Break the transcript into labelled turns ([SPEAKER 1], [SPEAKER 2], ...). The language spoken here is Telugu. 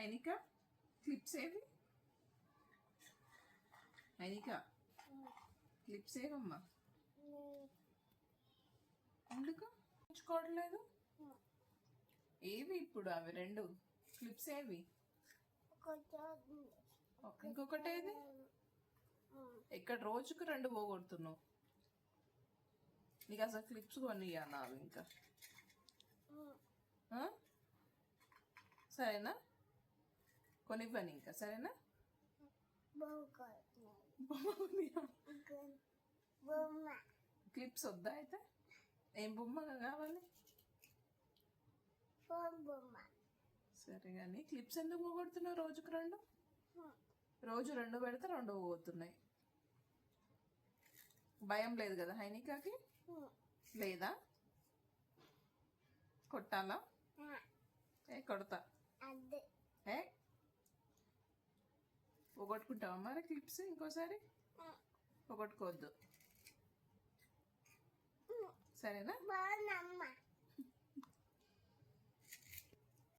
[SPEAKER 1] అయినిక క్లిప్స్ ఏవి? అయినిక క్లిప్స్ ఏవమ్మా? ఎందుకు ఉంచుకోవట్లేదు? ఏవి ఇప్పుడు అవి రెండు క్లిప్స్ ఏవి? ఇంకొకటి ఏది? ఇక్కడ రోజుకు రెండు పోగొడుతున్నావు. నీకు అసలు క్లిప్స్ కొనియన్నా అవి ఇంకా? సరేనా? కొనివ్వని ఇంకా? సరేనా? క్లిప్స్ వద్దా అయితే? ఏం బొమ్మ కావాలి? సరే కానీ క్లిప్స్ ఎందుకు పోగొడుతున్నావు రోజుకు రెండు? రోజు రెండు పెడితే రెండు పోతున్నాయి. భయం లేదు కదా హైనికాకి? లేదా? కొట్టాలా? కొడతా. ఏ పోగొట్టుకుంటావా మరి క్లిప్స్ ఇంకోసారి? పోగొట్టుకోవద్దు, సరేనా?